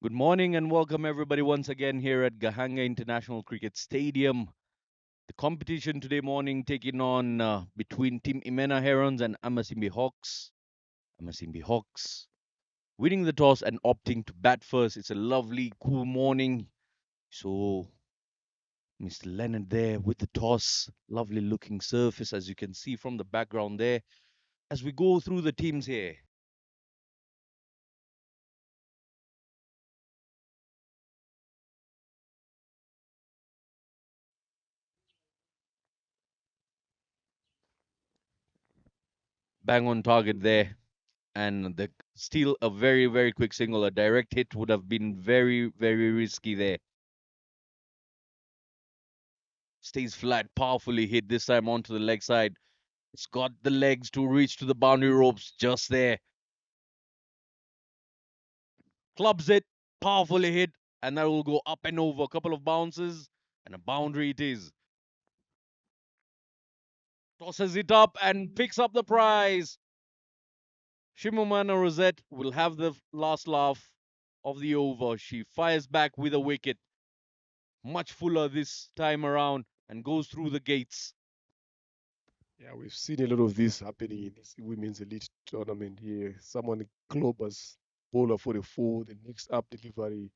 Good morning and welcome everybody once again here at Gahanga International Cricket Stadium. The competition today morning taking on between Team IMENA Herons and Amasimbi HAWKS. Amasimbi HAWKS winning the toss and opting to bat first. It's a lovely, cool morning. So Mr. Leonard there with the toss. Lovely looking surface as you can see from the background there. As we go through the teams here, bang on target there. And still a very, very quick single. A direct hit would have been very, very risky there. Stays flat, powerfully hit this time onto the leg side. It's got the legs to reach to the boundary ropes just there. Clubs it, powerfully hit, and that will go up and over. A couple of bounces, and a boundary it is. Tosses it up and picks up the prize. Shimomana Rosette will have the last laugh of the over. She fires back with a wicket, much fuller this time around, and goes through the gates. Yeah, we've seen a lot of this happening in this women's elite tournament here. Someone clobbers bowler for the four, the next up delivery.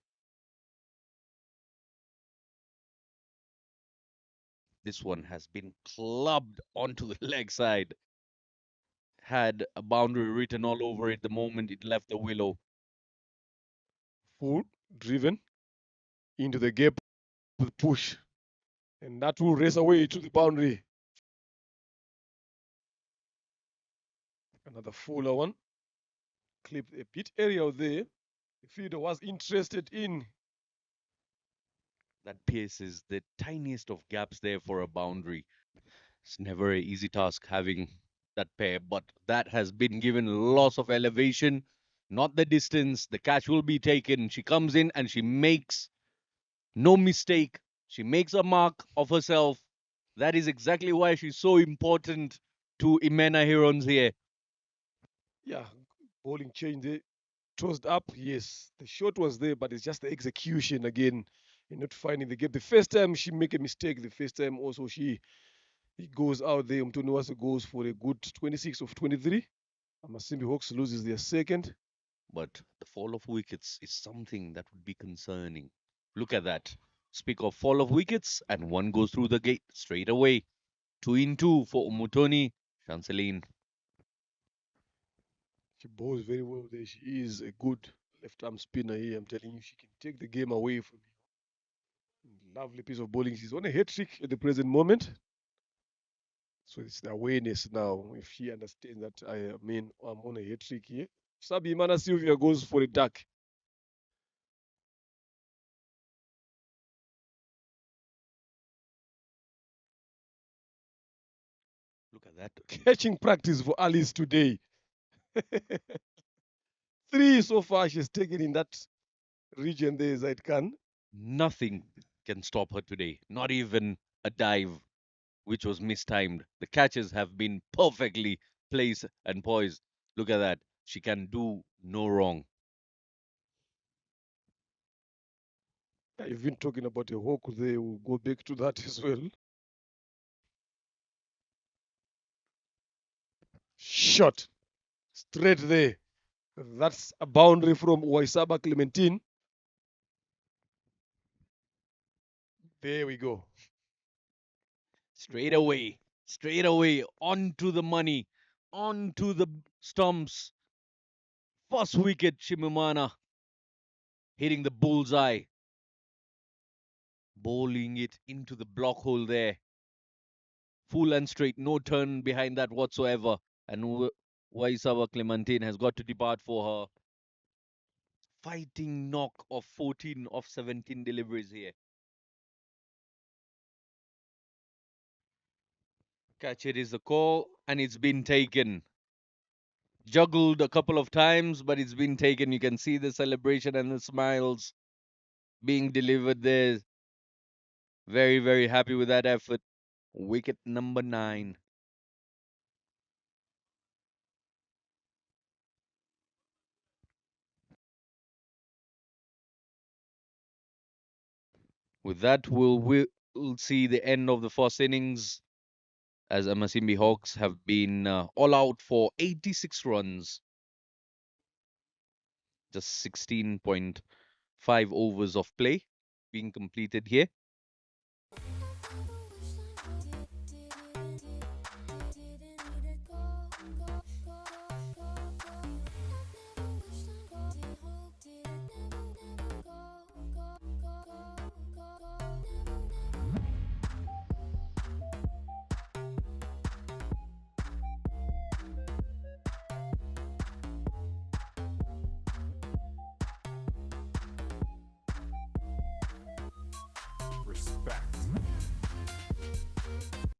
This one has been clubbed onto the leg side. Had a boundary written all over it the moment it left the willow. Full driven into the gap with push. And that will race away to the boundary. Another fuller one. Clipped a bit area there. The fielder was interested in. That pierces the tiniest of gaps there for a boundary. It's never an easy task having that pair, but that has been given lots of elevation, not the distance. The catch will be taken. She comes in and she makes no mistake. She makes a mark of herself. That is exactly why she's so important to Imena Herons here. Yeah, bowling change there. Tossed up, yes. The shot was there, but it's just the execution again. You're not finding the gap. The first time she make a mistake, the first time also he goes out there. Umtoniwasa goes for a good 26 of 23. Amasimbi Hawks loses their second. But the fall of wickets is something that would be concerning. Look at that. Speak of fall of wickets, and one goes through the gate straight away. 2 in 2 for Umutoni Chanceline. She bowls very well there. She is a good left arm spinner here. I'm telling you, she can take the game away from you. Lovely piece of bowling. She's on a hat trick at the present moment. So it's the awareness now. If she understands that I'm on a hat trick here. Sabi Mana Sylvia goes for a duck. Look at that. Catching practice for Alice today. Three so far she's taken in that region there, Zaidkan. Nothing can stop her today. Not even a dive, which was mistimed. The catches have been perfectly placed and poised. Look at that. She can do no wrong. Yeah, you've been talking about a hawk there. We'll go back to that as well. Shot straight there. That's a boundary from Waisaba Clementine. There we go. Straight away, onto the money, onto the stumps. First wicket, Shimimana hitting the bullseye, bowling it into the block hole there. Full and straight, no turn behind that whatsoever. And Waisawa Clementine has got to depart for her fighting knock of 14 of 17 deliveries here. Catch it is the call, and it's been taken. Juggled a couple of times, but it's been taken. You can see the celebration and the smiles being delivered there. Very, very happy with that effort. Wicket number 9. With that, we'll see the end of the first innings as Amasimbi Hawks have been all out for 86 runs, just 16.5 overs of play being completed here. Respect.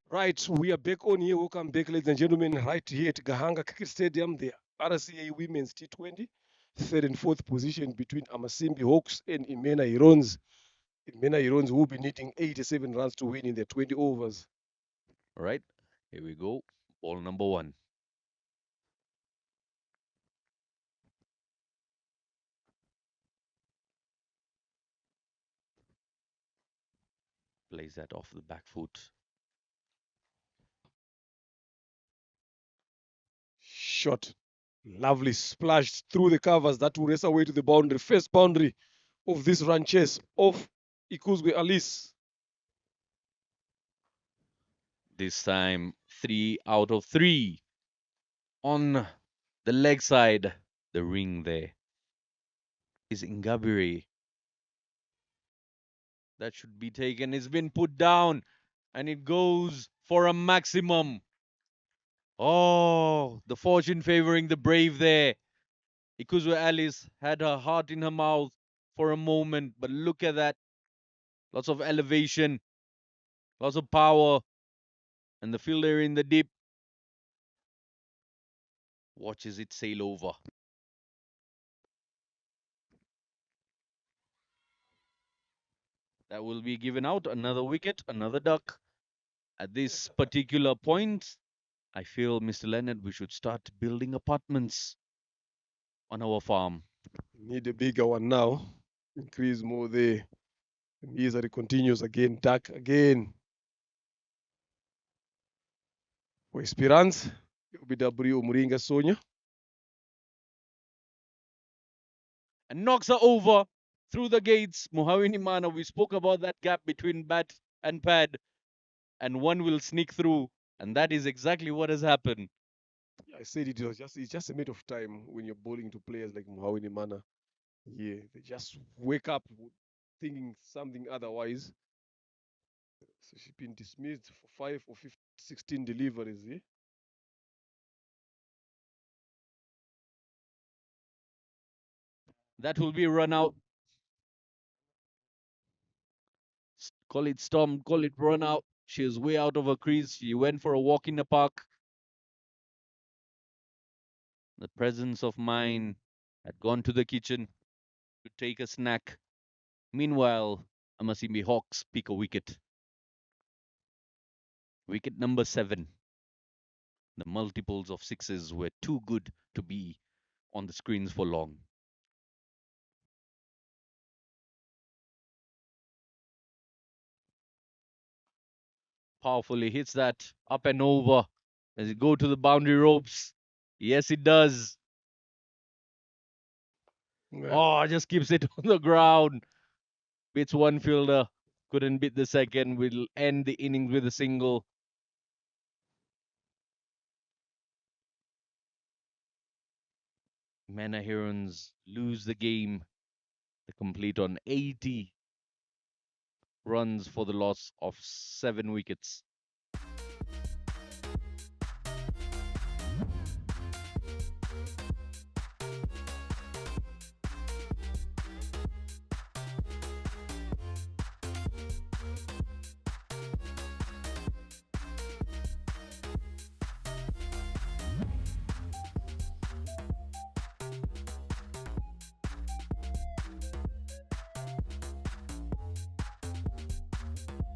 Right, we are back on here. Welcome back, ladies and gentlemen, right here at Gahanga Cricket Stadium, the RCA Women's T20, third and fourth position between Amasimbi Hawks and IMENA Herons. IMENA Herons will be needing 87 runs to win in their 20 overs. All right, here we go. Ball number one. Plays that off the back foot. Shot. Lovely splashed through the covers. That will race away to the boundary. First boundary of this run chase of Ikuzwe Alice. This time, 3 out of 3 on the leg side. The ring there is Ingabire. That should be taken. It's been put down and it goes for a maximum. Oh, the fortune favoring the brave there. Ikuzwe Alice had her heart in her mouth for a moment, but look at that. Lots of elevation, lots of power, and the fielder in the deep watches it sail over. That will be given out. Another wicket, another duck. At this particular point, I feel, Mr. Leonard, we should start building apartments on our farm. Need a bigger one now. Increase more there. And Misery continues again. Duck again. For Esperance, UBW Muringa Sonia. And knocks her over through the gates. Muhawini Mana, we spoke about that gap between bat and pad, and one will sneak through, and that is exactly what has happened. I said it's just a matter of time when you're bowling to players like Muhawini Mana. Yeah, they just wake up thinking something otherwise. So she's been dismissed for 16 deliveries. Yeah? That will be run out. Call it storm, call it run out. She is way out of her crease. She went for a walk in the park. The presence of mind had gone to the kitchen to take a snack. Meanwhile, Amasimbi Hawks pick a wicket. Wicket number 7. The multiples of sixes were too good to be on the screens for long. Powerfully hits that up and over. Does it go to the boundary ropes? Yes, it does. Yeah. Oh, just keeps it on the ground. Beats one fielder. Couldn't beat the second. Will end the innings with a single. Mena Herons lose the game. They complete on 80 runs for the loss of 7 wickets.